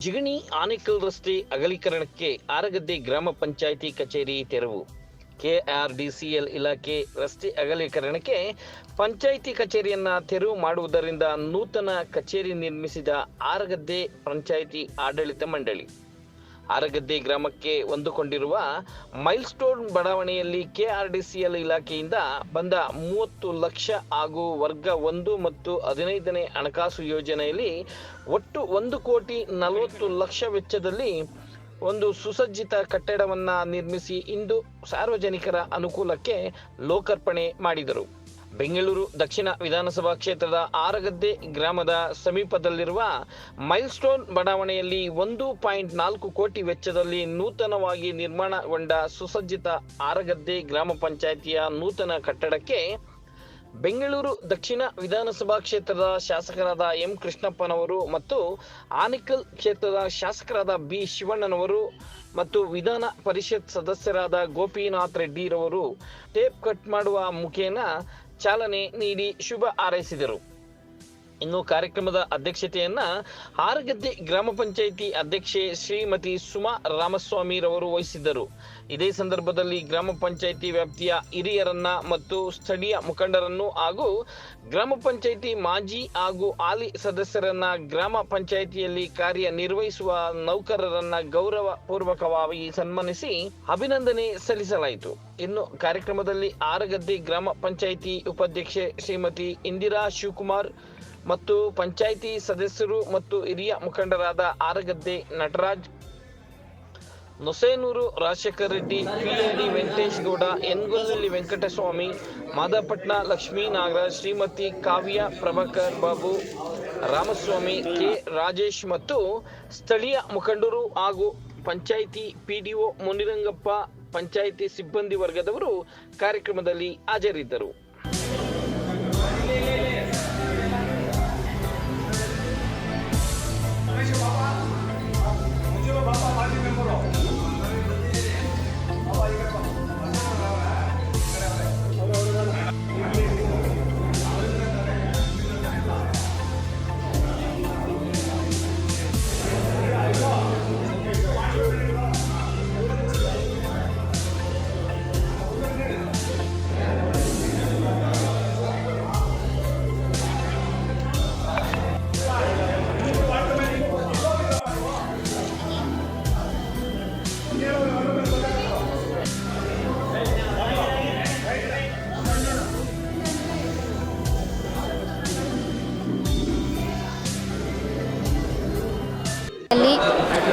ಜಿಗಣಿ ಆನೇಕಲ್ ರಸ್ತೆ ಅಗಲೀಕರಣಕ್ಕೆ ಆರಗದ್ದೆ ಗ್ರಾಮ ಪಂಚಾಯಿತಿ ಕಚೇರಿ ತೆರವು. ಕೆಆರ್ಡಿಸಿಎಲ್ ಇಲಾಖೆ ರಸ್ತೆ ಅಗಲೀಕರಣಕ್ಕೆ ಪಂಚಾಯಿತಿ ಕಚೇರಿಯನ್ನ ತೆರವು ಮಾಡುವುದರಿಂದ ನೂತನ ಕಚೇರಿ ನಿರ್ಮಿಸಿದ ಆರಗದ್ದೆ ಪಂಚಾಯಿತಿ ಆಡಳಿತ ಮಂಡಳಿ. ಆರಗದ್ದೆ ಗ್ರಾಮಕ್ಕೆ ಹೊಂದಿಕೊಂಡಿರುವ ಮೈಲ್ಸ್ಟೋನ್ ಬಡಾವಣೆಯಲ್ಲಿ ಕೆಆರ್ಡಿಸಿಎಲ್ ಇಲಾಖೆಯಿಂದ ಬಂದ 30 ಲಕ್ಷ ಹಾಗೂ ವರ್ಗ 1 ಮತ್ತು 15ನೇ ಹಣಕಾಸು ಯೋಜನೆಯಲ್ಲಿ ಒಟ್ಟು 1,40,00,000 ವೆಚ್ಚದಲ್ಲಿ ಒಂದು ಸುಸಜ್ಜಿತ ಕಟ್ಟಡವನ್ನು ನಿರ್ಮಿಸಿ ಇಂದು ಸಾರ್ವಜನಿಕರ ಅನುಕೂಲಕ್ಕೆ ಲೋಕಾರ್ಪಣೆ ಮಾಡಿದರು. ಬೆಂಗಳೂರು ದಕ್ಷಿಣ ವಿಧಾನಸಭಾ ಕ್ಷೇತ್ರದ ಆರಗದ್ದೆ ಗ್ರಾಮದ ಸಮೀಪದಲ್ಲಿರುವ ಮೈಲ್ಸ್ಟೋನ್ ಬಡಾವಣೆಯಲ್ಲಿ 1.4 ಕೋಟಿ ವೆಚ್ಚದಲ್ಲಿ ನೂತನವಾಗಿ ನಿರ್ಮಾಣಗೊಂಡ ಸುಸಜ್ಜಿತ ಆರಗದ್ದೆ ಗ್ರಾಮ ಪಂಚಾಯಿತಿಯ ನೂತನ ಕಟ್ಟಡಕ್ಕೆ ಬೆಂಗಳೂರು ದಕ್ಷಿಣ ವಿಧಾನಸಭಾ ಕ್ಷೇತ್ರದ ಶಾಸಕರಾದ ಎಂ ಕೃಷ್ಣಪ್ಪನವರು ಮತ್ತು ಆನೇಕಲ್ ಕ್ಷೇತ್ರದ ಶಾಸಕರಾದ ಬಿ ಶಿವಣ್ಣನವರು ಮತ್ತು ವಿಧಾನ ಪರಿಷತ್ ಸದಸ್ಯರಾದ ಗೋಪಿನಾಥ್ ರೆಡ್ಡಿರವರು ಟೇಪ್ ಕಟ್ ಮಾಡುವ ಮುಖೇನ ಚಾಲನೆ ನೀಡಿ ಶುಭ ಹಾರೈಸಿದರು. ಇನ್ನು ಕಾರ್ಯಕ್ರಮದ ಅಧ್ಯಕ್ಷತೆಯನ್ನ ಆರಗದ್ದೆ ಗ್ರಾಮ ಪಂಚಾಯಿತಿ ಅಧ್ಯಕ್ಷೆ ಶ್ರೀಮತಿ ಸುಮಾ ರಾಮಸ್ವಾಮಿರವರು ವಹಿಸಿದ್ದರು. ಇದೇ ಸಂದರ್ಭದಲ್ಲಿ ಗ್ರಾಮ ಪಂಚಾಯಿತಿ ವ್ಯಾಪ್ತಿಯ ಹಿರಿಯರನ್ನ ಮತ್ತು ಸ್ಥಳೀಯ ಮುಖಂಡರನ್ನು ಹಾಗೂ ಗ್ರಾಮ ಪಂಚಾಯಿತಿ ಮಾಜಿ ಹಾಗೂ ಹಾಲಿ ಸದಸ್ಯರನ್ನ, ಗ್ರಾಮ ಪಂಚಾಯಿತಿಯಲ್ಲಿ ಕಾರ್ಯನಿರ್ವಹಿಸುವ ನೌಕರರನ್ನ ಗೌರವ ಪೂರ್ವಕವಾಗಿ ಸನ್ಮಾನಿಸಿ ಅಭಿನಂದನೆ ಸಲ್ಲಿಸಲಾಯಿತು. ಇನ್ನು ಕಾರ್ಯಕ್ರಮದಲ್ಲಿ ಆರಗದ್ದೆ ಗ್ರಾಮ ಪಂಚಾಯಿತಿ ಉಪಾಧ್ಯಕ್ಷೆ ಶ್ರೀಮತಿ ಇಂದಿರಾ ಶಿವಕುಮಾರ್ ಮತ್ತು ಪಂಚಾಯಿತಿ ಸದಸ್ಯರು ಮತ್ತು ಹಿರಿಯ ಮುಖಂಡರಾದ ಆರಗದ್ದೆ ನಟರಾಜ್, ನೊಸೇನೂರು ರಾಜಶೇಖರ್ ರೆಡ್ಡಿ, ಪಿಎಡಿ ವೆಂಕಟೇಶ್ ಗೌಡ, ಎನ್ಗೊಲ್ಲಿ ವೆಂಕಟಸ್ವಾಮಿ, ಮಾದಪಟ್ನ ಲಕ್ಷ್ಮೀ ನಾಗರಾಜ್, ಶ್ರೀಮತಿ ಕಾವ್ಯ ಪ್ರಭಾಕರ್ ಬಾಬು, ರಾಮಸ್ವಾಮಿ, ಕೆ ರಾಜೇಶ್ ಮತ್ತು ಸ್ಥಳೀಯ ಮುಖಂಡರು ಹಾಗೂ ಪಂಚಾಯಿತಿ ಪಿಡಿಒ ಮುನಿರಂಗಪ್ಪ, ಪಂಚಾಯಿತಿ ಸಿಬ್ಬಂದಿ ವರ್ಗದವರು ಕಾರ್ಯಕ್ರಮದಲ್ಲಿ ಹಾಜರಿದ್ದರು.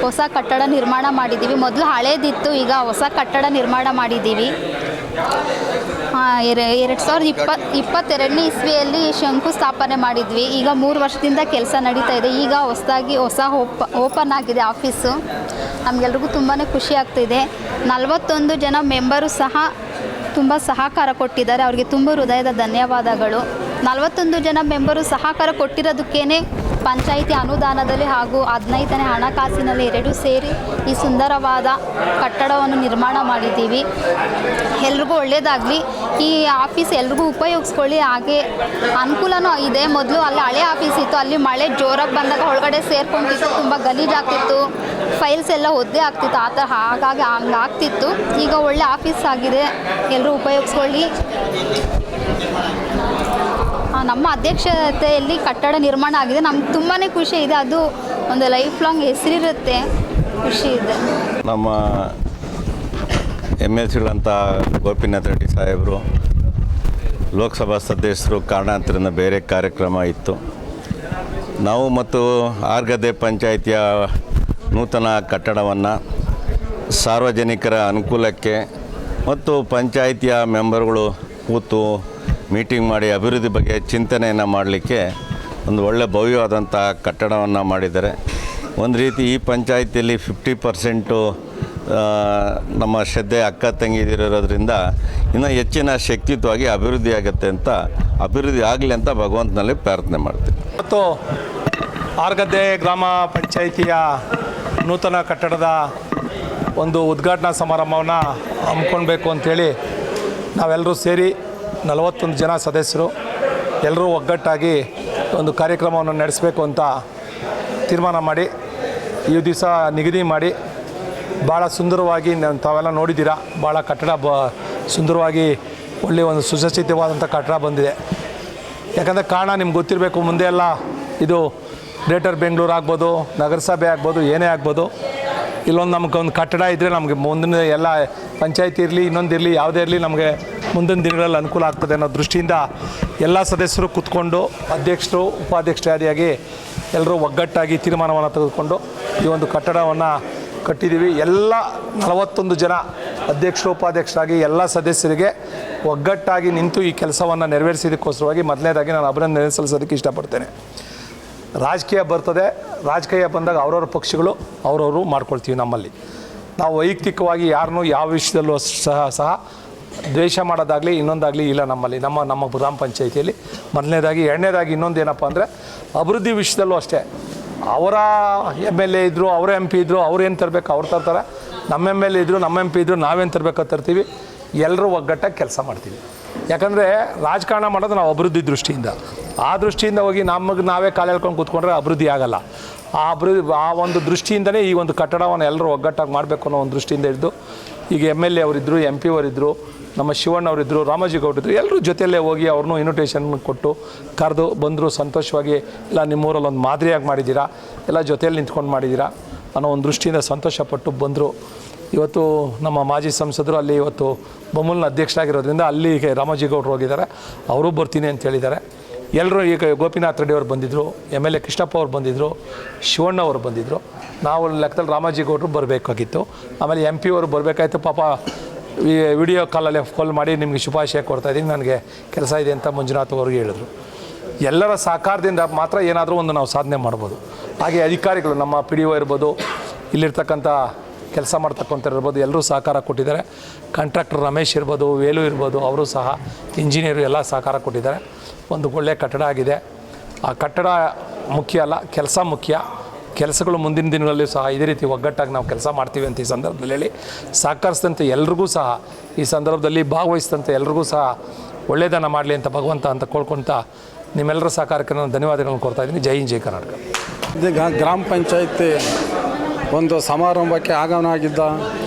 ಹೊಸ ಕಟ್ಟಡ ನಿರ್ಮಾಣ ಮಾಡಿದ್ದೀವಿ. ಮೊದಲು ಹಳೇದಿತ್ತು, ಈಗ ಹೊಸ ಕಟ್ಟಡ ನಿರ್ಮಾಣ ಮಾಡಿದ್ದೀವಿ. 2022ನೇ ಇಸ್ವಿಯಲ್ಲಿ ಶಂಕುಸ್ಥಾಪನೆ ಮಾಡಿದ್ವಿ. ಈಗ 3 ವರ್ಷದಿಂದ ಕೆಲಸ ನಡೀತಾ ಇದೆ. ಈಗ ಹೊಸ ಓಪನ್ ಆಗಿದೆ ಆಫೀಸು. ನಮಗೆಲ್ರಿಗೂ ತುಂಬಾ ಖುಷಿ ಆಗ್ತಿದೆ. 41 ಜನ ಮೆಂಬರು ಸಹ ತುಂಬ ಸಹಕಾರ ಕೊಟ್ಟಿದ್ದಾರೆ. ಅವರಿಗೆ ತುಂಬ ಹೃದಯದ ಧನ್ಯವಾದಗಳು. 41 ಜನ ಮೆಂಬರು ಸಹಕಾರ ಕೊಟ್ಟಿರೋದಕ್ಕೇ ಪಂಚಾಯಿತಿ ಅನುದಾನದಲ್ಲಿ ಹಾಗೂ 15ನೇ ಹಣಕಾಸಿನಲ್ಲಿ 2 ಸೇರಿ ಈ ಸುಂದರವಾದ ಕಟ್ಟಡವನ್ನು ನಿರ್ಮಾಣ ಮಾಡಿದ್ದೀವಿ. ಎಲ್ರಿಗೂ ಒಳ್ಳೆಯದಾಗಲಿ. ಈ ಆಫೀಸ್ ಎಲ್ರಿಗೂ ಉಪಯೋಗಿಸ್ಕೊಳ್ಳಿ. ಹಾಗೆ ಅನುಕೂಲನೂ ಇದೆ. ಮೊದಲು ಅಲ್ಲಿ ಹಳೆ ಆಫೀಸ್ ಇತ್ತು, ಅಲ್ಲಿ ಮಳೆ ಜೋರಾಗಿ ಬಂದಾಗ ಒಳಗಡೆ ಸೇರ್ಕೊಂತಿತ್ತು, ತುಂಬ ಗಲೀಜಾಗ್ತಿತ್ತು, ಫೈಲ್ಸ್ ಎಲ್ಲ ಒದ್ದೆ ಆಗ್ತಿತ್ತು, ಆ ಥರ ಹಾಗಾಗಿ ಹಂಗಾಗ್ತಿತ್ತು. ಈಗ ಒಳ್ಳೆ ಆಫೀಸ್ ಆಗಿದೆ, ಎಲ್ಲರೂ ಉಪಯೋಗಿಸ್ಕೊಳ್ಳಿ. ನಮ್ಮ ಅಧ್ಯಕ್ಷತೆಯಲ್ಲಿ ಕಟ್ಟಡ ನಿರ್ಮಾಣ ಆಗಿದೆ. ನಮ್ಗೆ ತುಂಬಾ ಖುಷಿ ಇದೆ. ಅದು ಒಂದು ಲೈಫ್ ಲಾಂಗ್ ಹೆಸರಿರುತ್ತೆ, ಖುಷಿ ಇದೆ. ನಮ್ಮ MLCಗಳಂಥ ಗೋಪಿನಾಥ್ ರೆಡ್ಡಿ ಸಾಹೇಬರು, ಲೋಕಸಭಾ ಸದಸ್ಯರು ಕಾರಣಾಂತರದಿಂದ ಬೇರೆ ಕಾರ್ಯಕ್ರಮ ಇತ್ತು. ನಾವು ಮತ್ತು ಆರಗದ್ದೆ ಪಂಚಾಯಿತಿಯ ನೂತನ ಕಟ್ಟಡವನ್ನು ಸಾರ್ವಜನಿಕರ ಅನುಕೂಲಕ್ಕೆ ಮತ್ತು ಪಂಚಾಯಿತಿಯ ಮೆಂಬರ್ಗಳು ಕೂತು ಮೀಟಿಂಗ್ ಮಾಡಿ ಅಭಿವೃದ್ಧಿ ಬಗ್ಗೆ ಚಿಂತನೆಯನ್ನು ಮಾಡಲಿಕ್ಕೆ ಒಂದು ಒಳ್ಳೆ ಭವ್ಯವಾದಂಥ ಕಟ್ಟಡವನ್ನು ಮಾಡಿದ್ದಾರೆ. ಒಂದು ರೀತಿ ಈ ಪಂಚಾಯಿತಿಯಲ್ಲಿ 50% ನಮ್ಮ ಶ್ರದ್ಧೆ ಅಕ್ಕ ತಂಗಿದಿರೋದ್ರಿಂದ ಇನ್ನೂ ಹೆಚ್ಚಿನ ಶಕ್ತಿಯುತವಾಗಿ ಅಭಿವೃದ್ಧಿ ಆಗುತ್ತೆ ಅಂತ, ಅಭಿವೃದ್ಧಿ ಆಗಲಿ ಅಂತ ಭಗವಂತನಲ್ಲಿ ಪ್ರಾರ್ಥನೆ ಮಾಡ್ತೀವಿ. ಮತ್ತು ಆರಗದ್ದೆ ಗ್ರಾಮ ಪಂಚಾಯಿತಿಯ ನೂತನ ಕಟ್ಟಡದ ಒಂದು ಉದ್ಘಾಟನಾ ಸಮಾರಂಭವನ್ನು ಹಮ್ಮಿಕೊಳ್ಬೇಕು ಅಂಥೇಳಿ ನಾವೆಲ್ಲರೂ ಸೇರಿ 41 ಜನ ಸದಸ್ಯರು ಎಲ್ಲರೂ ಒಗ್ಗಟ್ಟಾಗಿ ಒಂದು ಕಾರ್ಯಕ್ರಮವನ್ನು ನಡೆಸಬೇಕು ಅಂತ ತೀರ್ಮಾನ ಮಾಡಿ ಈ ದಿವಸ ನಿಗದಿ ಮಾಡಿ ಭಾಳ ಸುಂದರವಾಗಿ ತಾವೆಲ್ಲ ನೋಡಿದ್ದೀರಾ, ಭಾಳ ಕಟ್ಟಡ ಸುಂದರವಾಗಿ ಒಳ್ಳೆಯ ಒಂದು ಸುಸಜ್ಜಿತವಾದಂಥ ಕಟ್ಟಡ ಬಂದಿದೆ. ಯಾಕಂದರೆ ಕಾರಣ ನಿಮ್ಗೆ ಗೊತ್ತಿರಬೇಕು, ಮುಂದೆ ಎಲ್ಲ ಇದು ಗ್ರೇಟರ್ ಬೆಂಗಳೂರು ಆಗ್ಬೋದು, ನಗರಸಭೆ ಆಗ್ಬೋದು, ಏನೇ ಆಗ್ಬೋದು, ಇಲ್ಲೊಂದು ನಮಗೊಂದು ಕಟ್ಟಡ ಇದ್ದರೆ ನಮಗೆ ಮುಂದಿನ ಎಲ್ಲ ಪಂಚಾಯತಿ ಇರಲಿ ಇನ್ನೊಂದಿರಲಿ ಯಾವುದೇ ಇರಲಿ ನಮಗೆ ಮುಂದಿನ ದಿನಗಳಲ್ಲಿ ಅನುಕೂಲ ಆಗ್ತದೆ ಅನ್ನೋ ದೃಷ್ಟಿಯಿಂದ ಎಲ್ಲ ಸದಸ್ಯರು ಕೂತ್ಕೊಂಡು ಅಧ್ಯಕ್ಷರು ಉಪಾಧ್ಯಕ್ಷರಾದಿಯಾಗಿ ಎಲ್ಲರೂ ಒಗ್ಗಟ್ಟಾಗಿ ತೀರ್ಮಾನವನ್ನು ತೆಗೆದುಕೊಂಡು ಈ ಒಂದು ಕಟ್ಟಡವನ್ನು ಕಟ್ಟಿದ್ದೀವಿ. ಎಲ್ಲ 41 ಜನ ಅಧ್ಯಕ್ಷರು ಉಪಾಧ್ಯಕ್ಷರಾಗಿ ಎಲ್ಲ ಸದಸ್ಯರಿಗೆ ಒಗ್ಗಟ್ಟಾಗಿ ನಿಂತು ಈ ಕೆಲಸವನ್ನು ನೆರವೇರಿಸಿದ್ದಕ್ಕೋಸ್ಕರವಾಗಿ ಮೊದಲನೇದಾಗಿ ನಾನು ಅಭಿನಂದನೆ ಸಲ್ಲಿಸೋದಕ್ಕೆ ಇಷ್ಟಪಡ್ತೇನೆ. ರಾಜಕೀಯ ಬರ್ತದೆ, ರಾಜಕೀಯ ಬಂದಾಗ ಅವ್ರವ್ರ ಪಕ್ಷಗಳು ಅವ್ರವರು ಮಾಡ್ಕೊಳ್ತೀವಿ. ನಮ್ಮಲ್ಲಿ ನಾವು ವೈಯಕ್ತಿಕವಾಗಿ ಯಾರನ್ನೂ ಯಾವ ವಿಷಯದಲ್ಲೂ ಸಹ ದ್ವೇಷ ಮಾಡೋದಾಗಲಿ ಇನ್ನೊಂದಾಗಲಿ ಇಲ್ಲ ನಮ್ಮಲ್ಲಿ, ನಮ್ಮ ಗ್ರಾಮ ಪಂಚಾಯಿತಿಯಲ್ಲಿ. ಮೊದಲನೇದಾಗಿ. ಎರಡನೇದಾಗಿ ಇನ್ನೊಂದು ಏನಪ್ಪ ಅಂದರೆ ಅಭಿವೃದ್ಧಿ ವಿಷಯದಲ್ಲೂ ಅಷ್ಟೇ, ಅವರ MLA ಇದ್ದರು, ಅವರ MP ಇದ್ದರು, ಅವ್ರು ಏನು ತರಬೇಕು ಅವ್ರು ತರ್ತಾರೆ, ನಮ್ಮ MLA ಇದ್ದರು, ನಮ್ಮ MP ಇದ್ದರು, ನಾವೇನು ತರಬೇಕಂತ ತರ್ತೀವಿ. ಎಲ್ಲರೂ ಒಗ್ಗಟ್ಟಾಗಿ ಕೆಲಸ ಮಾಡ್ತೀವಿ. ಯಾಕಂದರೆ ರಾಜಕಾರಣ ಮಾಡೋದು ನಾವು ಅಭಿವೃದ್ಧಿ ದೃಷ್ಟಿಯಿಂದ, ಆ ದೃಷ್ಟಿಯಿಂದ ಹೋಗಿ ನಮಗೆ ನಾವೇ ಕಾಲು ಎಳ್ಕೊಂಡು ಕೂತ್ಕೊಂಡ್ರೆ ಅಭಿವೃದ್ಧಿ ಆಗಲ್ಲ. ಆ ಒಂದು ದೃಷ್ಟಿಯಿಂದಲೇ ಈ ಒಂದು ಕಟ್ಟಡವನ್ನು ಎಲ್ಲರೂ ಒಗ್ಗಟ್ಟಾಗಿ ಮಾಡಬೇಕು ಅನ್ನೋ ಒಂದು ದೃಷ್ಟಿಯಿಂದ ಹಿಡಿದು ಈಗ MLA ಅವರಿದ್ದರು, MP ಅವರಿದ್ದರು, ನಮ್ಮ ಶಿವಣ್ಣವರಿದ್ದರು, ರಾಮೋಜಿಗೌಡರಿದ್ದರು, ಎಲ್ಲರೂ ಜೊತೆಯಲ್ಲೇ ಹೋಗಿ ಅವ್ರನ್ನೂ ಇನ್ವಿಟೇಷನ್ ಕೊಟ್ಟು ಕರೆದು ಬಂದರು. ಸಂತೋಷವಾಗಿ ಎಲ್ಲ ನಿಮ್ಮೂರಲ್ಲಿ ಒಂದು ಮಾದರಿಯಾಗಿ ಮಾಡಿದ್ದೀರಾ, ಎಲ್ಲ ಜೊತೆಯಲ್ಲಿ ನಿಂತ್ಕೊಂಡು ಮಾಡಿದ್ದೀರಾ ಅನ್ನೋ ಒಂದು ದೃಷ್ಟಿಯಿಂದ ಸಂತೋಷಪಟ್ಟು ಬಂದರು. ಇವತ್ತು ನಮ್ಮ ಮಾಜಿ ಸಂಸದರು ಅಲ್ಲಿ ಇವತ್ತು ಬೊಮ್ಮಲ್ನ ಅಧ್ಯಕ್ಷರಾಗಿರೋದ್ರಿಂದ ಅಲ್ಲಿಗೆ ರಾಮೋಜಿಗೌಡರು ಹೋಗಿದ್ದಾರೆ, ಅವರೂ ಬರ್ತೀನಿ ಅಂತ ಹೇಳಿದ್ದಾರೆ. ಎಲ್ಲರೂ ಈಗ ಗೋಪಿನಾಥ್ ರೆಡ್ಡಿ ಅವರು ಬಂದಿದ್ದರು, MLA ಕೃಷ್ಣಪ್ಪ ಅವ್ರು ಬಂದಿದ್ದರು, ಶಿವಣ್ಣ ಅವರು ಬಂದಿದ್ದರು. ನಾವು ಲೆಕ್ಕದಲ್ಲಿ ರಾಮೋಜಿಗೌಡರು ಬರಬೇಕಾಗಿತ್ತು. ಆಮೇಲೆ MP ಅವರು ಬರಬೇಕಾಯ್ತು. ಪಾಪ ಈ ವಿಡಿಯೋ ಕಾಲ್ ಮಾಡಿ ನಿಮಗೆ ಶುಭಾಶಯ ಕೊಡ್ತಾಯಿದ್ದೀನಿ, ನನಗೆ ಕೆಲಸ ಇದೆ ಅಂತ ಮಂಜುನಾಥ್ ಅವ್ರಿಗೆ ಹೇಳಿದ್ರು. ಎಲ್ಲರ ಸಹಕಾರದಿಂದ ಮಾತ್ರ ಏನಾದರೂ ಒಂದು ನಾವು ಸಾಧನೆ ಮಾಡ್ಬೋದು. ಹಾಗೆ ಅಧಿಕಾರಿಗಳು ನಮ್ಮ PDO ಇರ್ಬೋದು, ಇಲ್ಲಿರ್ತಕ್ಕಂಥ ಕೆಲಸ ಮಾಡ್ತಕ್ಕಂಥವ್ರು ಎಲ್ಲರೂ ಸಹಕಾರ ಕೊಟ್ಟಿದ್ದಾರೆ. ಕಾಂಟ್ರಾಕ್ಟರ್ ರಮೇಶ್ ಇರ್ಬೋದು, ವೇಲು ಇರ್ಬೋದು, ಅವರು ಸಹ ಇಂಜಿನಿಯರು ಎಲ್ಲ ಸಹಕಾರ ಕೊಟ್ಟಿದ್ದಾರೆ. ಒಂದು ಒಳ್ಳೆಯ ಕಟ್ಟಡ ಆಗಿದೆ. ಆ ಕಟ್ಟಡ ಮುಖ್ಯ ಅಲ್ಲ, ಕೆಲಸ ಮುಖ್ಯ. ಕೆಲಸಗಳು ಮುಂದಿನ ದಿನಗಳಲ್ಲಿ ಸಹ ಇದೇ ರೀತಿ ಒಗ್ಗಟ್ಟಾಗಿ ನಾವು ಕೆಲಸ ಮಾಡ್ತೀವಿ ಅಂತ ಈ ಸಂದರ್ಭದಲ್ಲಿ ಹೇಳಿ ಸಹಕರಿಸಿದಂತೆ ಎಲ್ರಿಗೂ ಸಹ ಈ ಸಂದರ್ಭದಲ್ಲಿ ಭಾಗವಹಿಸಿದಂತೆ ಎಲ್ರಿಗೂ ಸಹ ಒಳ್ಳೆಯದನ್ನು ಮಾಡಲಿ ಅಂತ ಭಗವಂತ ಅಂತ ಕೋಳ್ಕೊತ ನಿಮ್ಮೆಲ್ಲರ ಸಹಕಾರಕ್ಕೆ ನಾನು ಧನ್ಯವಾದಗಳನ್ನು ಕೊಡ್ತಾ ಇದ್ದೀನಿ. ಜೈ ಹಿಂದ್, ಜೈ ಕರ್ನಾಟಕ. ಇದೀಗ ಗ್ರಾಮ ಪಂಚಾಯತಿ ಒಂದು ಸಮಾರಂಭಕ್ಕೆ ಆಗಮನಾಗಿದ್ದ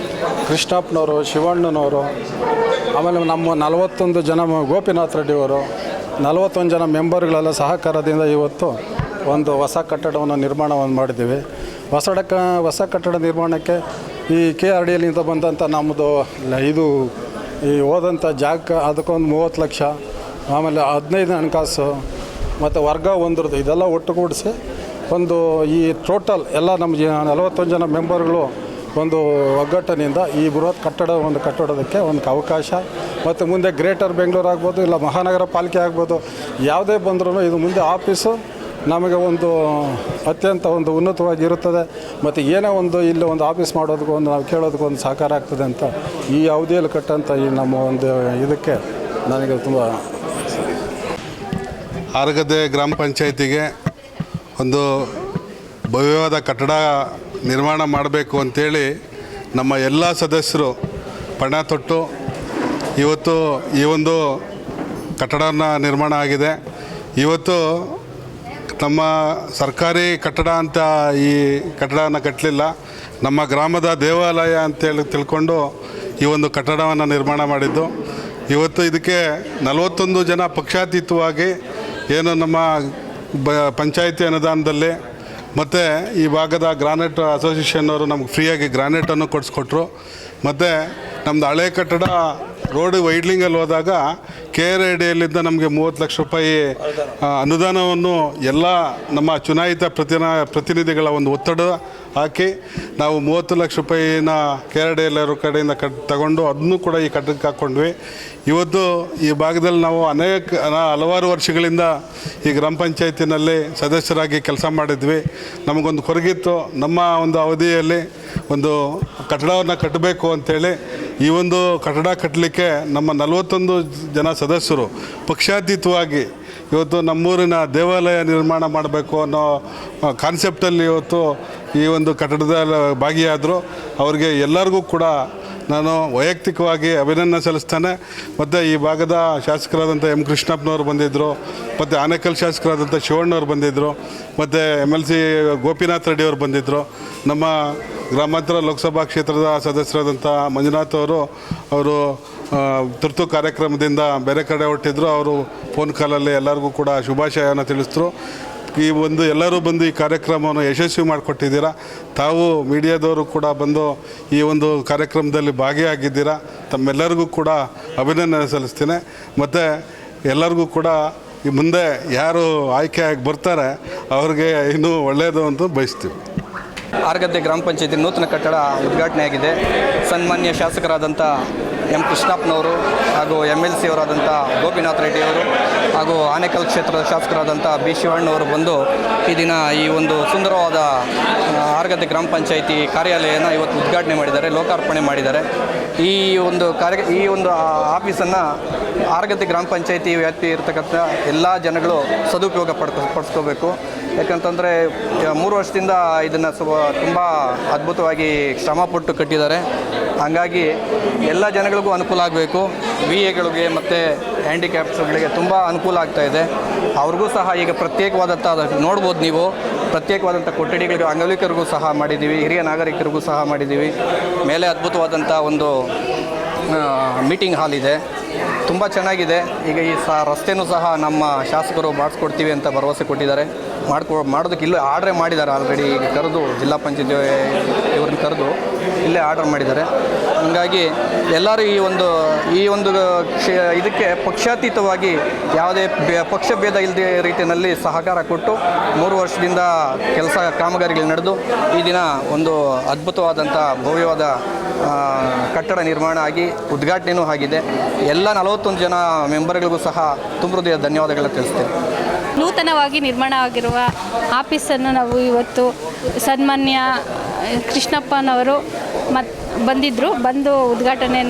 ಕೃಷ್ಣಪ್ಪನವರು, ಶಿವಣ್ಣನವರು, ಆಮೇಲೆ ನಮ್ಮ 41 ಜನ ಗೋಪಿನಾಥ್ ರೆಡ್ಡಿಯವರು, 41 ಜನ ಮೆಂಬರ್ಗಳೆಲ್ಲ ಸಹಕಾರದಿಂದ ಇವತ್ತು ಒಂದು ಹೊಸ ಕಟ್ಟಡವನ್ನು ನಿರ್ಮಾಣವನ್ನು ಮಾಡಿದ್ದೀವಿ. ಹೊಸ ಕಟ್ಟಡ ನಿರ್ಮಾಣಕ್ಕೆ ಈ KRDLನಿಂದ ಬಂದಂಥ ನಮ್ಮದು ಇದು ಈ ಹೋದಂಥ ಜಾಗ ಅದಕ್ಕೊಂದು 30 ಲಕ್ಷ, ಆಮೇಲೆ 15 ಹಣಕಾಸು ಮತ್ತು ವರ್ಗ 1 ಇದೆಲ್ಲ ಒಟ್ಟುಗೂಡಿಸಿ ಒಂದು ಈ ಟೋಟಲ್ ಎಲ್ಲ ನಮ್ಮ 41 ಜನ ಮೆಂಬರ್ಗಳು ಒಂದು ಒಗ್ಗಟ್ಟಿನಿಂದ ಈ ಬೃಹತ್ ಕಟ್ಟಡೋದಕ್ಕೆ ಒಂದು ಅವಕಾಶ. ಮತ್ತು ಮುಂದೆ ಗ್ರೇಟರ್ ಬೆಂಗಳೂರು ಆಗ್ಬೋದು, ಇಲ್ಲ ಮಹಾನಗರ ಪಾಲಿಕೆ ಆಗ್ಬೋದು, ಯಾವುದೇ ಬಂದರೂ ಇದು ಮುಂದೆ ಆಫೀಸು ನಮಗೆ ಒಂದು ಅತ್ಯಂತ ಒಂದು ಉನ್ನತವಾಗಿರುತ್ತದೆ. ಮತ್ತು ಏನೇ ಒಂದು ಇಲ್ಲಿ ಒಂದು ಆಫೀಸ್ ಮಾಡೋದಕ್ಕೂ ಒಂದು ನಾವು ಕೇಳೋದಕ್ಕೂ ಒಂದು ಸಹಕಾರ ಆಗ್ತದೆ ಅಂತ ಈ ಅವಧಿಯಲ್ಲಿ ಕಟ್ಟಂಥ ಈ ನಮ್ಮ ಒಂದು ಇದಕ್ಕೆ ನನಗೆ ತುಂಬ ಆರಗದ್ದೆ ಗ್ರಾಮ ಪಂಚಾಯತಿಗೆ ಒಂದು ಭವ್ಯವಾದ ಕಟ್ಟಡ ನಿರ್ಮಾಣ ಮಾಡಬೇಕು ಅಂಥೇಳಿ ನಮ್ಮ ಎಲ್ಲ ಸದಸ್ಯರು ಪಣ ತೊಟ್ಟು ಇವತ್ತು ಈ ಒಂದು ಕಟ್ಟಡನ ನಿರ್ಮಾಣ ಆಗಿದೆ. ಇವತ್ತು ನಮ್ಮ ಸರ್ಕಾರಿ ಕಟ್ಟಡ ಅಂತ ಈ ಕಟ್ಟಡನ ಕಟ್ಟಲಿಲ್ಲ, ನಮ್ಮ ಗ್ರಾಮದ ದೇವಾಲಯ ಅಂತೇಳಿ ತಿಳ್ಕೊಂಡು ಈ ಒಂದು ಕಟ್ಟಡವನ್ನು ನಿರ್ಮಾಣ ಮಾಡಿದ್ದು. ಇವತ್ತು ಇದಕ್ಕೆ 41 ಜನ ಪಕ್ಷಾತೀತವಾಗಿ ಏನು ನಮ್ಮ ಪಂಚಾಯಿತಿ ಅನುದಾನದಲ್ಲಿ ಮತ್ತು ಈ ಭಾಗದ ಗ್ರಾನೈಟ್ ಅಸೋಸಿಯೇಷನ್ನವರು ನಮ್ಗೆ ಫ್ರೀಯಾಗಿ ಗ್ರಾನೈಟನ್ನು ಕೊಡಿಸ್ಕೊಟ್ರು. ಮತ್ತು ನಮ್ಮದು ಹಳೆ ಕಟ್ಟಡ ರೋಡ್ ವೈಡ್ಲಿಂಗಲ್ಲಿ ಹೋದಾಗ KRDLಿಂದ ನಮಗೆ 30 ಲಕ್ಷ ರೂಪಾಯಿ ಅನುದಾನವನ್ನು ಎಲ್ಲ ನಮ್ಮ ಚುನಾಯಿತ ಪ್ರತಿನಿಧಿಗಳ ಒಂದು ಒತ್ತಡ ಹಾಕಿ ನಾವು 30 ಲಕ್ಷ ರೂಪಾಯಿನ KRDL ಕಡೆಯಿಂದ ತಗೊಂಡು ಅದನ್ನು ಕೂಡ ಈ ಕಟ್ಟಡಕ್ಕೆ ಹಾಕ್ಕೊಂಡ್ವಿ. ಇವತ್ತು ಈ ಭಾಗದಲ್ಲಿ ನಾವು ಹಲವಾರು ವರ್ಷಗಳಿಂದ ಈ ಗ್ರಾಮ ಪಂಚಾಯತಿನಲ್ಲಿ ಸದಸ್ಯರಾಗಿ ಕೆಲಸ ಮಾಡಿದ್ವಿ. ನಮಗೊಂದು ಕೊರಗಿತ್ತು, ನಮ್ಮ ಒಂದು ಅವಧಿಯಲ್ಲಿ ಒಂದು ಕಟ್ಟಡವನ್ನು ಕಟ್ಟಬೇಕು ಅಂಥೇಳಿ ಈ ಒಂದು ಕಟ್ಟಡ ಕಟ್ಟಲಿಕ್ಕೆ ನಮ್ಮ 41 ಜನ ಸದಸ್ಯರು ಪಕ್ಷಾತೀತವಾಗಿ ಇವತ್ತು ನಮ್ಮೂರಿನ ದೇವಾಲಯ ನಿರ್ಮಾಣ ಮಾಡಬೇಕು ಅನ್ನೋ ಕಾನ್ಸೆಪ್ಟಲ್ಲಿ ಇವತ್ತು ಈ ಒಂದು ಕಟ್ಟಡದ ಭಾಗಿಯಾದರು. ಅವರಿಗೆ ಎಲ್ಲರಿಗೂ ಕೂಡ ನಾನು ವೈಯಕ್ತಿಕವಾಗಿ ಅಭಿನಂದನೆ ಸಲ್ಲಿಸ್ತೇನೆ. ಮತ್ತು ಈ ಭಾಗದ ಶಾಸಕರಾದಂಥ M ಕೃಷ್ಣಪ್ಪನವರು ಬಂದಿದ್ದರು, ಮತ್ತು ಆನೇಕಲ್ ಶಾಸಕರಾದಂಥ ಶಿವಣ್ಣವ್ರು ಬಂದಿದ್ದರು, ಮತ್ತು MLC ಗೋಪಿನಾಥ್ ರೆಡ್ಡಿಯವರು ಬಂದಿದ್ದರು. ನಮ್ಮ ಗ್ರಾಮಾಂತರ ಲೋಕಸಭಾ ಕ್ಷೇತ್ರದ ಸದಸ್ಯರಾದಂಥ ಮಂಜುನಾಥ್ ಅವರು ತುರ್ತು ಕಾರ್ಯಕ್ರಮದಿಂದ ಬೇರೆ ಕಡೆ ಹೊರಟಿದ್ರು. ಅವರು ಫೋನ್ ಕಾಲಲ್ಲಿ ಎಲ್ಲರಿಗೂ ಕೂಡ ಶುಭಾಶಯನ ತಿಳಿಸಿದ್ರು. ಈ ಒಂದು ಎಲ್ಲರೂ ಬಂದು ಈ ಕಾರ್ಯಕ್ರಮವನ್ನು ಯಶಸ್ವಿ ಮಾಡಿಕೊಟ್ಟಿದ್ದೀರಾ. ತಾವು ಮೀಡಿಯಾದವರು ಕೂಡ ಬಂದು ಈ ಒಂದು ಕಾರ್ಯಕ್ರಮದಲ್ಲಿ ಭಾಗಿಯಾಗಿದ್ದೀರಾ. ತಮ್ಮೆಲ್ಲರಿಗೂ ಕೂಡ ಅಭಿನಂದನೆ ಸಲ್ಲಿಸ್ತೀನಿ. ಮತ್ತು ಎಲ್ಲರಿಗೂ ಕೂಡ ಈ ಮುಂದೆ ಯಾರು ಆಯ್ಕೆಯಾಗಿ ಬರ್ತಾರೆ ಅವ್ರಿಗೆ ಇನ್ನೂ ಒಳ್ಳೆಯದು ಅಂತ ಬಯಸ್ತೀವಿ. ಆರ್ಗದ್ದೆ ಗ್ರಾಮ ಪಂಚಾಯತಿ ನೂತನ ಕಟ್ಟಡ ಉದ್ಘಾಟನೆಯಾಗಿದೆ. ಸನ್ಮಾನ್ಯ ಶಾಸಕರಾದಂಥ ಎಂ ಕೃಷ್ಣಪ್ಪನವರು ಹಾಗೂ MLC ಅವರಾದಂಥ ಗೋಪಿನಾಥ್ ರೆಡ್ಡಿಯವರು ಹಾಗೂ ಆನೇಕಲ್ ಕ್ಷೇತ್ರದ ಶಾಸಕರಾದಂಥ ಬಿ ಶಿವಣ್ಣವರು ಬಂದು ಈ ದಿನ ಈ ಒಂದು ಸುಂದರವಾದ ಆರ್ಗದ್ದೆ ಗ್ರಾಮ ಪಂಚಾಯತಿ ಕಾರ್ಯಾಲಯನ ಇವತ್ತು ಉದ್ಘಾಟನೆ ಮಾಡಿದ್ದಾರೆ, ಲೋಕಾರ್ಪಣೆ ಮಾಡಿದ್ದಾರೆ. ಈ ಒಂದು ಆಫೀಸನ್ನು ಆರ್ಗದ್ದೆ ಗ್ರಾಮ ಪಂಚಾಯತಿ ವ್ಯಾಪ್ತಿ ಇರತಕ್ಕಂಥ ಎಲ್ಲ ಜನಗಳು ಸದುಪಯೋಗ ಪಡಿಸ್ಕೋಬೇಕು. ಯಾಕಂತಂದರೆ 3 ವರ್ಷದಿಂದ ಇದನ್ನು ತುಂಬ ಅದ್ಭುತವಾಗಿ ಶ್ರಮಪಟ್ಟು ಕಟ್ಟಿದ್ದಾರೆ. ಹಾಗಾಗಿ ಎಲ್ಲ ಜನಗಳಿಗೂ ಅನುಕೂಲ ಆಗಬೇಕು. VAಗಳಿಗೆ ಮತ್ತು ಹ್ಯಾಂಡಿಕ್ಯಾಪ್ಸ್ಗಳಿಗೆ ತುಂಬ ಅನುಕೂಲ ಆಗ್ತಾಯಿದೆ. ಅವ್ರಿಗೂ ಸಹ ಈಗ ಪ್ರತ್ಯೇಕವಾದಂಥ ನೋಡ್ಬೋದು ನೀವು, ಪ್ರತ್ಯೇಕವಾದಂಥ ಕೊಠಡಿಗಳಿಗೆ ಅಂಗವಿಕಲರಿಗೂ ಸಹ ಮಾಡಿದ್ದೀವಿ, ಹಿರಿಯ ನಾಗರಿಕರಿಗೂ ಸಹ ಮಾಡಿದ್ದೀವಿ. ಮೇಲೆ ಅದ್ಭುತವಾದಂಥ ಒಂದು ಮೀಟಿಂಗ್ ಹಾಲ್ ಇದೆ, ತುಂಬ ಚೆನ್ನಾಗಿದೆ. ಈಗ ಈ ರಸ್ತೆನೂ ಸಹ ನಮ್ಮ ಶಾಸಕರು ಮಾಡಿಸ್ಕೊಡ್ತೀವಿ ಅಂತ ಭರವಸೆ ಕೊಟ್ಟಿದ್ದಾರೆ. ಮಾಡೋದಕ್ಕೆ ಇಲ್ಲೇ ಆರ್ಡ್ರೇ ಮಾಡಿದ್ದಾರೆ. ಆಲ್ರೆಡಿ ಈಗ ಕರೆದು ಜಿಲ್ಲಾ ಪಂಚಾಯತ್ ಇವ್ರನ್ನ ಕರೆದು ಇಲ್ಲೇ ಆರ್ಡರ್ ಮಾಡಿದ್ದಾರೆ. ಹಾಗಾಗಿ ಎಲ್ಲರೂ ಈ ಒಂದು ಇದಕ್ಕೆ ಪಕ್ಷಾತೀತವಾಗಿ ಯಾವುದೇ ಪಕ್ಷ ಭೇದ ಇಲ್ಲದೆ ರೀತಿಯಲ್ಲಿ ಸಹಕಾರ ಕೊಟ್ಟು 3 ವರ್ಷದಿಂದ ಕಾಮಗಾರಿಗಳು ನಡೆದು ಈ ದಿನ ಒಂದು ಅದ್ಭುತವಾದಂಥ ಭವ್ಯವಾದ ಕಟ್ಟಡ ನಿರ್ಮಾಣ ಆಗಿ ಉದ್ಘಾಟನೆಯೂ ಆಗಿದೆ. ಎಲ್ಲ 41 ಜನ ಮೆಂಬರ್ಗಳಿಗೂ ಸಹ ತುಂಬ ಹೃದಯ ಧನ್ಯವಾದಗಳನ್ನು ತಿಳಿಸ್ತೇನೆ. ನೂತನವಾಗಿ ನಿರ್ಮಾಣ ಆಗಿರುವ ಆಫೀಸನ್ನು ನಾವು ಇವತ್ತು ಸನ್ಮಾನ್ಯ ಕೃಷ್ಣಪ್ಪನವರು ಬಂದು ಉದ್ಘಾಟನೆ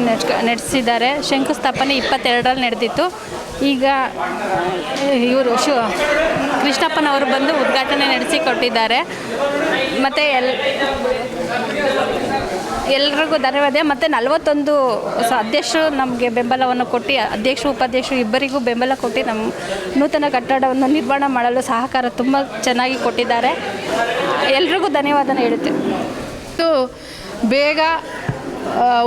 ನಡೆಸಿದ್ದಾರೆ. ಶಂಕುಸ್ಥಾಪನೆ 22ರಲ್ಲಿ ನಡೆದಿತ್ತು. ಈಗ ಇವರು ಕೃಷ್ಣಪ್ಪನವರು ಬಂದು ಉದ್ಘಾಟನೆ ನಡೆಸಿಕೊಟ್ಟಿದ್ದಾರೆ. ಮತ್ತು ಎಲ್ರಿಗೂ ಧನ್ಯವಾದ. ಮತ್ತು 41 ಅಧ್ಯಕ್ಷರು ನಮಗೆ ಬೆಂಬಲವನ್ನು ಕೊಟ್ಟು, ಅಧ್ಯಕ್ಷರು ಉಪಾಧ್ಯಕ್ಷರು ಇಬ್ಬರಿಗೂ ಬೆಂಬಲ ಕೊಟ್ಟು ನಮ್ಮ ನೂತನ ಕಟ್ಟಡವನ್ನು ನಿರ್ಮಾಣ ಮಾಡಲು ಸಹಕಾರ ತುಂಬ ಚೆನ್ನಾಗಿ ಕೊಟ್ಟಿದ್ದಾರೆ. ಎಲ್ರಿಗೂ ಧನ್ಯವಾದನ ಹೇಳುತ್ತೇವೆ. ಬೇಗ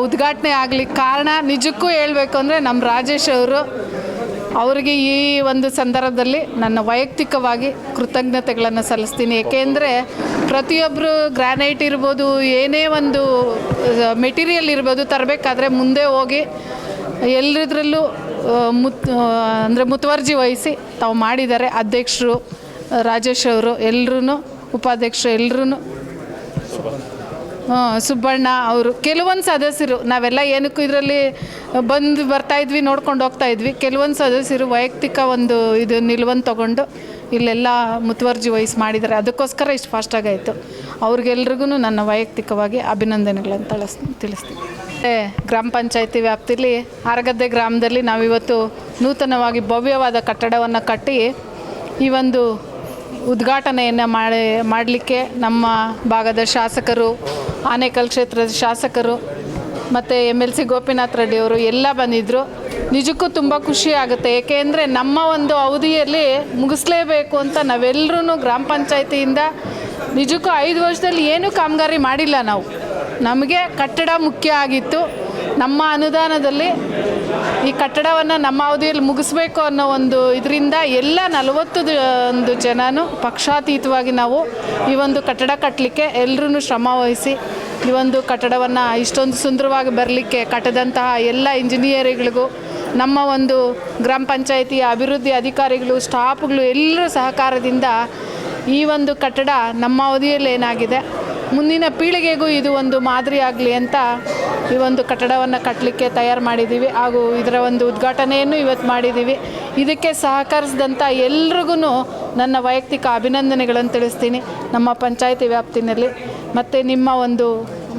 ಉದ್ಘಾಟನೆ ಆಗಲಿಕ್ಕೆ ಕಾರಣ ನಿಜಕ್ಕೂ ಹೇಳಬೇಕು ಅಂದರೆ ನಮ್ಮ ರಾಜೇಶ್ ಅವರಿಗೆ ಈ ಒಂದು ಸಂದರ್ಭದಲ್ಲಿ ನನ್ನ ವೈಯಕ್ತಿಕವಾಗಿ ಕೃತಜ್ಞತೆಗಳನ್ನು ಸಲ್ಲಿಸ್ತೀನಿ. ಏಕೆಂದರೆ ಪ್ರತಿಯೊಬ್ಬರು ಗ್ರಾನೈಟ್ ಇರ್ಬೋದು, ಏನೇ ಒಂದು ಮೆಟೀರಿಯಲ್ ಇರ್ಬೋದು ತರಬೇಕಾದ್ರೆ ಮುಂದೆ ಹೋಗಿ ಎಲ್ಲದ್ರಲ್ಲೂ ಮುತುವರ್ಜಿ ವಹಿಸಿ ತಾವು ಮಾಡಿದ್ದಾರೆ. ಅಧ್ಯಕ್ಷರು ರಾಜೇಶ್ ಅವರು, ಎಲ್ಲರೂ ಉಪಾಧ್ಯಕ್ಷರು ಎಲ್ಲರೂ, ಸುಬ್ಬಣ್ಣ ಅವರು, ಕೆಲವೊಂದು ಸದಸ್ಯರು, ನಾವೆಲ್ಲ ಏನಕ್ಕೂ ಇದರಲ್ಲಿ ಬರ್ತಾಯಿದ್ವಿ, ನೋಡ್ಕೊಂಡು ಹೋಗ್ತಾಯಿದ್ವಿ. ಕೆಲವೊಂದು ಸದಸ್ಯರು ವೈಯಕ್ತಿಕ ಒಂದು ಇದು ನಿಲುವನ್ನು ತಗೊಂಡು ಇಲ್ಲೆಲ್ಲ ಮುತುವರ್ಜಿ ವಹಿಸಿ ಮಾಡಿದ್ದಾರೆ. ಅದಕ್ಕೋಸ್ಕರ ಇಷ್ಟು ಫಾಸ್ಟಾಗಾಯಿತು. ಅವ್ರಿಗೆಲ್ರಿಗೂ ನನ್ನ ವೈಯಕ್ತಿಕವಾಗಿ ಅಭಿನಂದನೆಗಳನ್ನು ತಿಳಿಸ್ತೀನಿ. ಗ್ರಾಮ ಪಂಚಾಯತಿ ವ್ಯಾಪ್ತಿಯಲ್ಲಿ ಆರಗದ್ದೆ ಗ್ರಾಮದಲ್ಲಿ ನಾವಿವತ್ತು ನೂತನವಾಗಿ ಭವ್ಯವಾದ ಕಟ್ಟಡವನ್ನು ಕಟ್ಟಿ ಈ ಒಂದು ಉದ್ಘಾಟನೆಯನ್ನು ಮಾಡಲಿಕ್ಕೆ ನಮ್ಮ ಭಾಗದ ಶಾಸಕರು, ಆನೇಕಲ್ ಕ್ಷೇತ್ರದ ಶಾಸಕರು ಮತ್ತು MLC ಗೋಪಿನಾಥ್ ರೆಡ್ಡಿಯವರು ಎಲ್ಲ ಬಂದಿದ್ದರು. ನಿಜಕ್ಕೂ ತುಂಬ ಖುಷಿ ಆಗುತ್ತೆ. ಏಕೆಂದರೆ ನಮ್ಮ ಒಂದು ಅವಧಿಯಲ್ಲಿ ಮುಗಿಸ್ಲೇಬೇಕು ಅಂತ ನಾವೆಲ್ಲರೂ ಗ್ರಾಮ ಪಂಚಾಯತಿಯಿಂದ ನಿಜಕ್ಕೂ 5 ವರ್ಷದಲ್ಲಿ ಏನೂ ಕಾಮಗಾರಿ ಮಾಡಿಲ್ಲ. ನಮಗೆ ಕಟ್ಟಡ ಮುಖ್ಯ ಆಗಿತ್ತು. ನಮ್ಮ ಅನುದಾನದಲ್ಲಿ ಈ ಕಟ್ಟಡವನ್ನು ನಮ್ಮ ಅವಧಿಯಲ್ಲಿ ಮುಗಿಸ್ಬೇಕು ಅನ್ನೋ ಒಂದು ಇದರಿಂದ ಎಲ್ಲ 41 ಜನನು ಪಕ್ಷಾತೀತವಾಗಿ ನಾವು ಈ ಒಂದು ಕಟ್ಟಡ ಕಟ್ಟಲಿಕ್ಕೆ ಎಲ್ಲರೂ ಶ್ರಮ ವಹಿಸಿ ಈ ಒಂದು ಕಟ್ಟಡವನ್ನು ಇಷ್ಟೊಂದು ಸುಂದರವಾಗಿ ಬರಲಿಕ್ಕೆ ಕಟ್ಟದಂತಹ ಎಲ್ಲ ಇಂಜಿನಿಯರ್ಗಳಿಗೂ, ನಮ್ಮ ಒಂದು ಗ್ರಾಮ ಪಂಚಾಯತಿಯ ಅಭಿವೃದ್ಧಿ ಅಧಿಕಾರಿಗಳು, ಸ್ಟಾಫ್ಗಳು ಎಲ್ಲರ ಸಹಕಾರದಿಂದ ಈ ಒಂದು ಕಟ್ಟಡ ನಮ್ಮ ಅವಧಿಯಲ್ಲಿ ಏನಾಗಿದೆ ಮುಂದಿನ ಪೀಳಿಗೆಗೂ ಇದು ಒಂದು ಮಾದರಿ ಆಗಲಿ ಅಂತ ಈ ಒಂದು ಕಟ್ಟಡವನ್ನು ಕಟ್ಟಲಿಕ್ಕೆ ತಯಾರು ಮಾಡಿದ್ದೀವಿ. ಹಾಗೂ ಇದರ ಒಂದು ಉದ್ಘಾಟನೆಯನ್ನು ಇವತ್ತು ಮಾಡಿದ್ದೀವಿ. ಇದಕ್ಕೆ ಸಹಕರಿಸಿದಂಥ ಎಲ್ರಿಗೂ ನನ್ನ ವೈಯಕ್ತಿಕ ಅಭಿನಂದನೆಗಳನ್ನು ತಿಳಿಸ್ತೀನಿ. ನಮ್ಮ ಪಂಚಾಯತಿ ವ್ಯಾಪ್ತಿನಲ್ಲಿ ಮತ್ತು ನಿಮ್ಮ ಒಂದು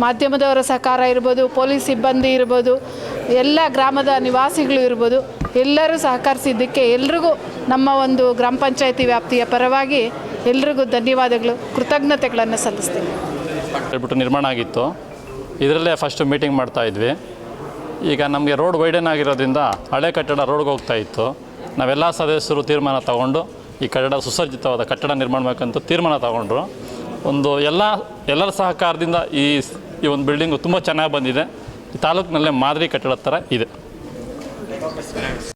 ಮಾಧ್ಯಮದವರ ಸಹಕಾರ ಇರ್ಬೋದು, ಪೊಲೀಸ್ ಸಿಬ್ಬಂದಿ ಇರ್ಬೋದು, ಎಲ್ಲ ಗ್ರಾಮದ ನಿವಾಸಿಗಳು ಇರ್ಬೋದು, ಎಲ್ಲರೂ ಸಹಕರಿಸಿದ್ದಕ್ಕೆ ಎಲ್ರಿಗೂ ನಮ್ಮ ಒಂದು ಗ್ರಾಮ ಪಂಚಾಯತಿ ವ್ಯಾಪ್ತಿಯ ಪರವಾಗಿ ಎಲ್ರಿಗೂ ಧನ್ಯವಾದಗಳು, ಕೃತಜ್ಞತೆಗಳನ್ನು ಸಲ್ಲಿಸ್ತೀನಿ. ಹೇಳ್ಬಿಟ್ಟು ನಿರ್ಮಾಣ ಆಗಿತ್ತು. ಇದರಲ್ಲೇ ಫಸ್ಟ್ ಮೀಟಿಂಗ್ ಮಾಡ್ತಾಯಿದ್ವಿ. ಈಗ ನಮಗೆ ರೋಡ್ ವೈಡನ್ ಆಗಿರೋದ್ರಿಂದ ಹಳೆ ಕಟ್ಟಡ ರೋಡ್ಗೆ ಹೋಗ್ತಾ ಇತ್ತು. ನಾವೆಲ್ಲ ಸದಸ್ಯರು ತೀರ್ಮಾನ ತಗೊಂಡು ಈ ಕಟ್ಟಡ ಸುಸಜ್ಜಿತವಾದ ಕಟ್ಟಡ ನಿರ್ಮಾಣ ಮಾಡಬೇಕಂತ ತೀರ್ಮಾನ ತಗೊಂಡ್ರು. ಎಲ್ಲ ಎಲ್ಲರ ಸಹಕಾರದಿಂದ ಈ ಒಂದು ಬಿಲ್ಡಿಂಗು ತುಂಬ ಚೆನ್ನಾಗಿ ಬಂದಿದೆ. ಈ ತಾಲೂಕಿನಲ್ಲೇ ಮಾದರಿ ಕಟ್ಟಡದ ಥರ ಇದೆ.